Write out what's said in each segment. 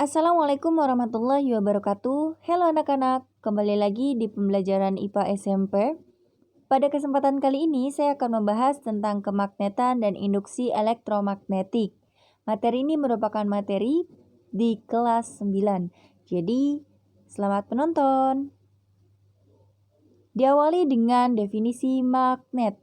Assalamualaikum warahmatullahi wabarakatuh. Halo anak-anak, kembali lagi di pembelajaran IPA SMP. Pada kesempatan kali ini saya akan membahas tentang kemagnetan dan induksi elektromagnetik. Materi ini merupakan materi di kelas 9. Jadi, selamat menonton. Diawali dengan definisi magnet.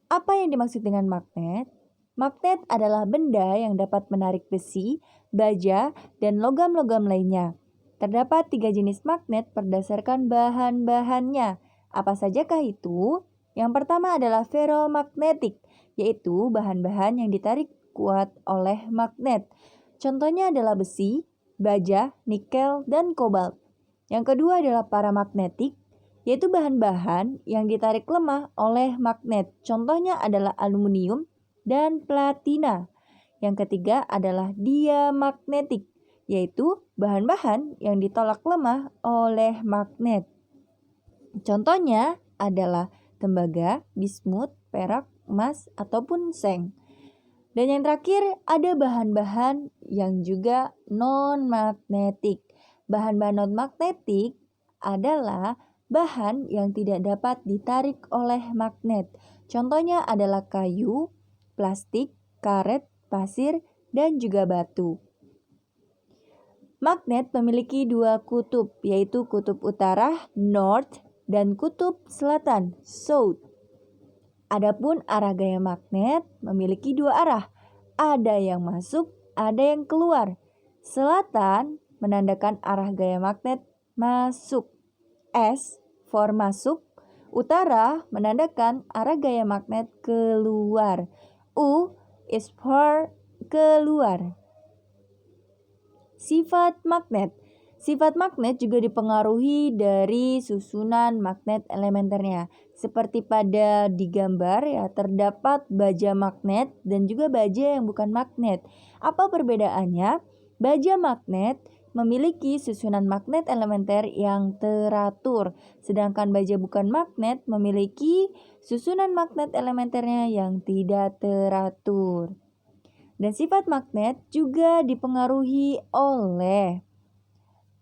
Apa yang dimaksud dengan magnet? Magnet adalah benda yang dapat menarik besi, baja, dan logam-logam lainnya. Terdapat 3 jenis magnet berdasarkan bahan-bahannya. Apa sajakah itu? Yang pertama adalah ferromagnetik, yaitu bahan-bahan yang ditarik kuat oleh magnet. Contohnya adalah besi, baja, nikel, dan kobalt. Yang kedua adalah paramagnetik, yaitu bahan-bahan yang ditarik lemah oleh magnet. Contohnya adalah aluminium dan platina. Yang ketiga adalah diamagnetik, yaitu bahan-bahan yang ditolak lemah oleh magnet. Contohnya adalah tembaga, bismut, perak, emas, ataupun seng. Dan yang terakhir ada bahan-bahan yang juga non-magnetik. Bahan-bahan non-magnetik adalah bahan yang tidak dapat ditarik oleh magnet. Contohnya adalah kayu, plastik, karet, pasir, dan juga batu. Magnet memiliki 2 kutub, yaitu kutub utara, north, dan kutub selatan, south. Adapun arah gaya magnet memiliki 2 arah. Ada yang masuk, ada yang keluar. Selatan menandakan arah gaya magnet masuk. S for masuk. Utara menandakan arah gaya magnet keluar. U is for keluar. Sifat magnet. Sifat magnet juga dipengaruhi dari susunan magnet elementernya. Seperti pada di gambar ya, terdapat baja magnet dan juga baja yang bukan magnet. Apa perbedaannya? Baja magnet memiliki susunan magnet elementer yang teratur, sedangkan baja bukan magnet memiliki susunan magnet elementernya yang tidak teratur. Dan sifat magnet juga dipengaruhi oleh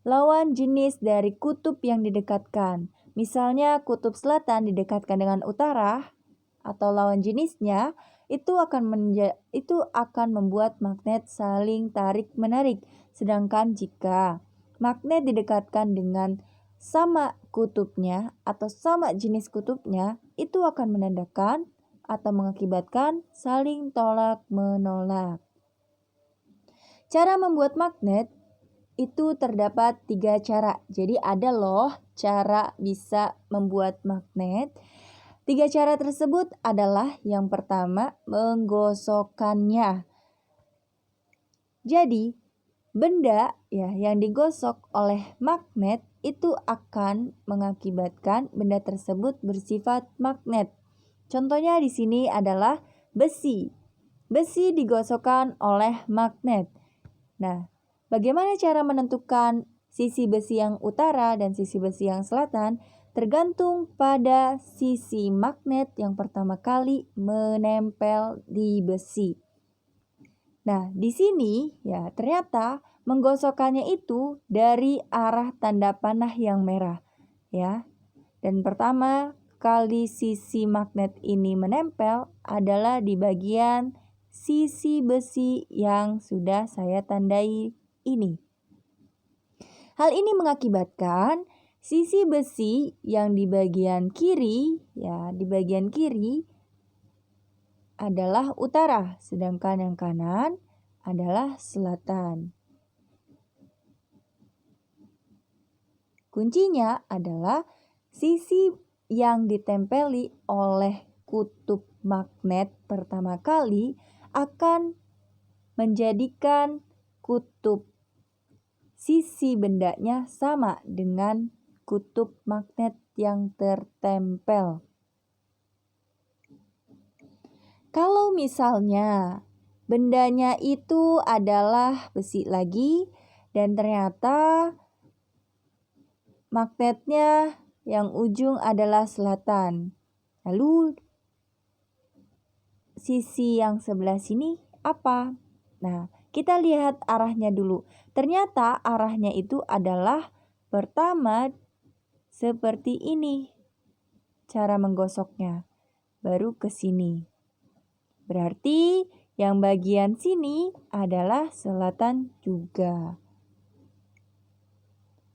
lawan jenis dari kutub yang didekatkan. Misalnya kutub selatan didekatkan dengan utara atau lawan jenisnya, itu akan membuat magnet saling tarik-menarik. Sedangkan jika magnet didekatkan dengan sama kutubnya atau sama jenis kutubnya, itu akan menandakan atau mengakibatkan saling tolak-menolak. Cara membuat magnet itu terdapat 3 cara. Jadi ada loh cara bisa membuat magnet. 3 cara tersebut adalah yang pertama menggosokkannya. Jadi benda ya yang digosok oleh magnet itu akan mengakibatkan benda tersebut bersifat magnet. Contohnya di sini adalah besi. Besi digosokkan oleh magnet. Nah, bagaimana cara menentukan sisi besi yang utara dan sisi besi yang selatan? Tergantung pada sisi magnet yang pertama kali menempel di besi. Nah, di sini ya ternyata menggosokkannya itu dari arah tanda panah yang merah ya. Dan pertama kali sisi magnet ini menempel adalah di bagian sisi besi yang sudah saya tandai ini. Hal ini mengakibatkan sisi besi yang di bagian kiri ya, di bagian kiri adalah utara, sedangkan yang kanan adalah selatan. Kuncinya adalah sisi yang ditempeli oleh kutub magnet pertama kali akan menjadikan kutub sisi bendanya sama dengan kutub magnet yang tertempel. Kalau misalnya bendanya itu adalah besi lagi dan ternyata magnetnya yang ujung adalah selatan. Lalu sisi yang sebelah sini apa? Nah, Kita lihat arahnya dulu. Ternyata arahnya itu adalah pertama seperti ini cara menggosoknya, baru ke sini. Berarti yang bagian sini adalah selatan juga.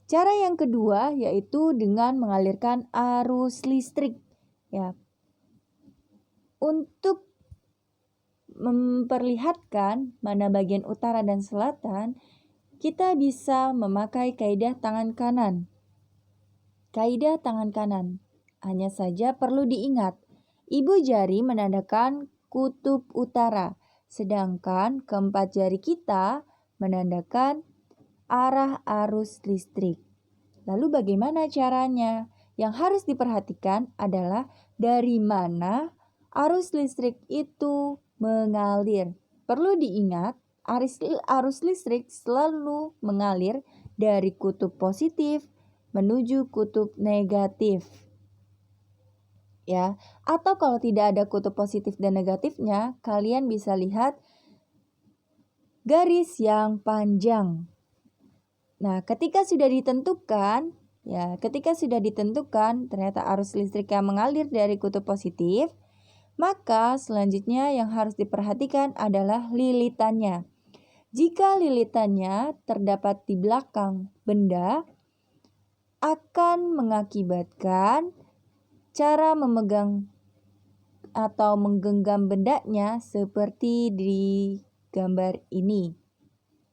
Cara yang kedua yaitu dengan mengalirkan arus listrik. Ya. Untuk memperlihatkan mana bagian utara dan selatan, kita bisa memakai kaidah tangan kanan. Kaidah tangan kanan. Hanya saja perlu diingat, ibu jari menandakan kutub utara, sedangkan keempat jari kita menandakan arah arus listrik. Lalu bagaimana caranya? Yang harus diperhatikan adalah dari mana arus listrik itu mengalir. Perlu diingat, arus listrik selalu mengalir dari kutub positif menuju kutub negatif. Ya, atau kalau tidak ada kutub positif dan negatifnya, kalian bisa lihat garis yang panjang. Nah, ketika sudah ditentukan, ternyata arus listrik yang mengalir dari kutub positif, maka selanjutnya yang harus diperhatikan adalah lilitannya. Jika lilitannya terdapat di belakang benda, akan mengakibatkan cara memegang atau menggenggam bendanya seperti di gambar ini.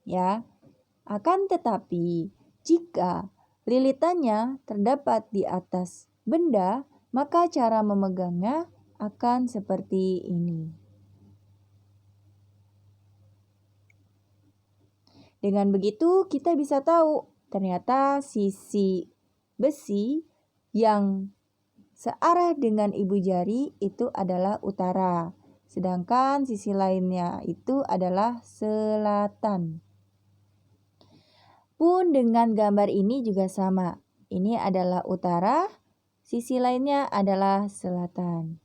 Ya. Akan tetapi, jika lilitannya terdapat di atas benda, maka cara memegangnya akan seperti ini. Dengan begitu, kita bisa tahu ternyata sisi besi yang searah dengan ibu jari itu adalah utara, sedangkan sisi lainnya itu adalah selatan. Pun dengan gambar ini juga sama. Ini adalah utara, sisi lainnya adalah selatan.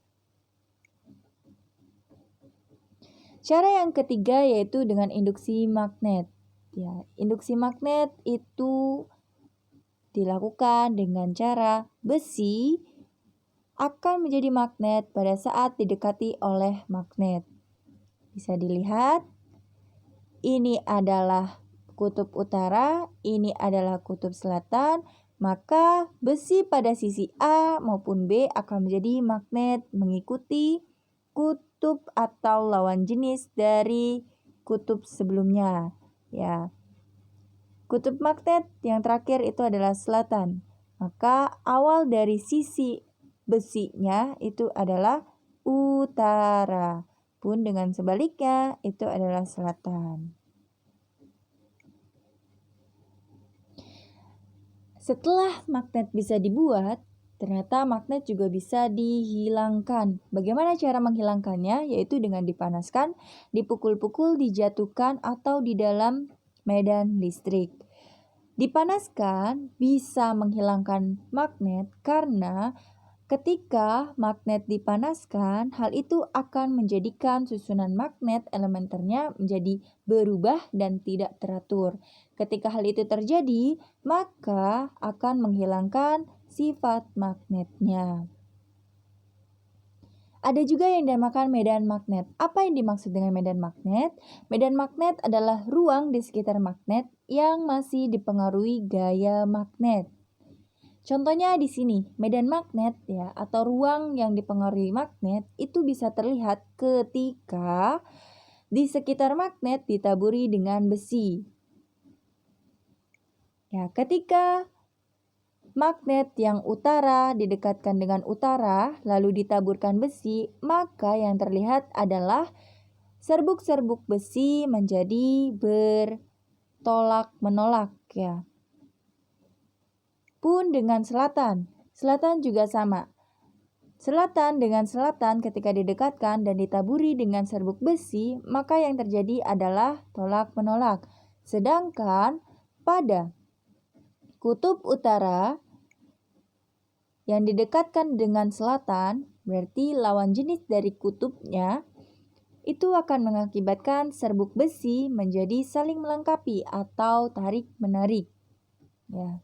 Cara yang ketiga yaitu dengan induksi magnet. Ya, induksi magnet itu dilakukan dengan cara besi akan menjadi magnet pada saat didekati oleh magnet. Bisa dilihat, ini adalah kutub utara, ini adalah kutub selatan, maka besi pada sisi A maupun B akan menjadi magnet mengikuti kutub atau lawan jenis dari kutub sebelumnya. Ya. Kutub magnet yang terakhir itu adalah selatan. Maka awal dari sisi besinya itu adalah utara. Pun dengan sebaliknya itu adalah selatan. Setelah magnet bisa dibuat, ternyata magnet juga bisa dihilangkan. Bagaimana cara menghilangkannya? Yaitu dengan dipanaskan, dipukul-pukul, dijatuhkan, atau di dalam medan listrik. Dipanaskan bisa menghilangkan magnet karena ketika magnet dipanaskan, hal itu akan menjadikan susunan magnet elementernya menjadi berubah dan tidak teratur. Ketika hal itu terjadi, maka akan menghilangkan sifat magnetnya. Ada juga yang dinamakan medan magnet. Apa yang dimaksud dengan medan magnet? Medan magnet adalah ruang di sekitar magnet yang masih dipengaruhi gaya magnet. Contohnya di sini, medan magnet ya atau ruang yang dipengaruhi magnet itu bisa terlihat ketika di sekitar magnet ditaburi dengan besi. Ya, ketika magnet yang utara didekatkan dengan utara lalu ditaburkan besi, maka yang terlihat adalah serbuk-serbuk besi menjadi bertolak-menolak ya. Pun dengan selatan juga sama. Selatan dengan selatan ketika didekatkan dan ditaburi dengan serbuk besi, maka yang terjadi adalah tolak-menolak. Sedangkan pada kutub utara yang didekatkan dengan selatan, berarti lawan jenis dari kutubnya, Itu akan mengakibatkan serbuk besi menjadi saling melengkapi atau tarik-menarik. Ya.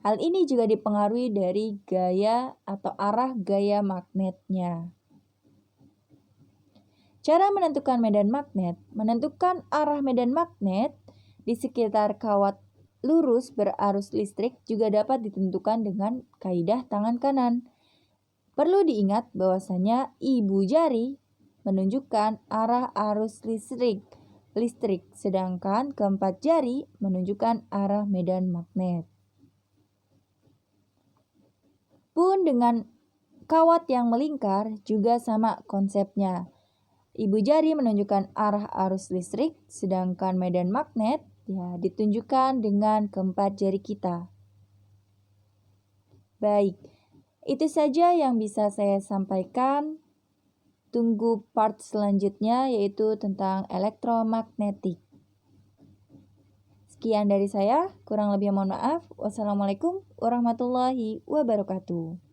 Hal ini juga dipengaruhi dari gaya atau arah gaya magnetnya. Cara menentukan medan magnet, menentukan arah medan magnet di sekitar kawat lurus berarus listrik juga dapat ditentukan dengan kaidah tangan kanan. Perlu diingat bahwasanya ibu jari menunjukkan arah arus listrik, sedangkan keempat jari menunjukkan arah medan magnet. Pun dengan kawat yang melingkar juga sama konsepnya. Ibu jari menunjukkan arah arus listrik, sedangkan medan magnet ditunjukkan dengan keempat jari kita. Baik, itu saja yang bisa saya sampaikan. Tunggu part selanjutnya yaitu tentang elektromagnetik. Sekian dari saya, kurang lebih mohon maaf. Wassalamualaikum warahmatullahi wabarakatuh.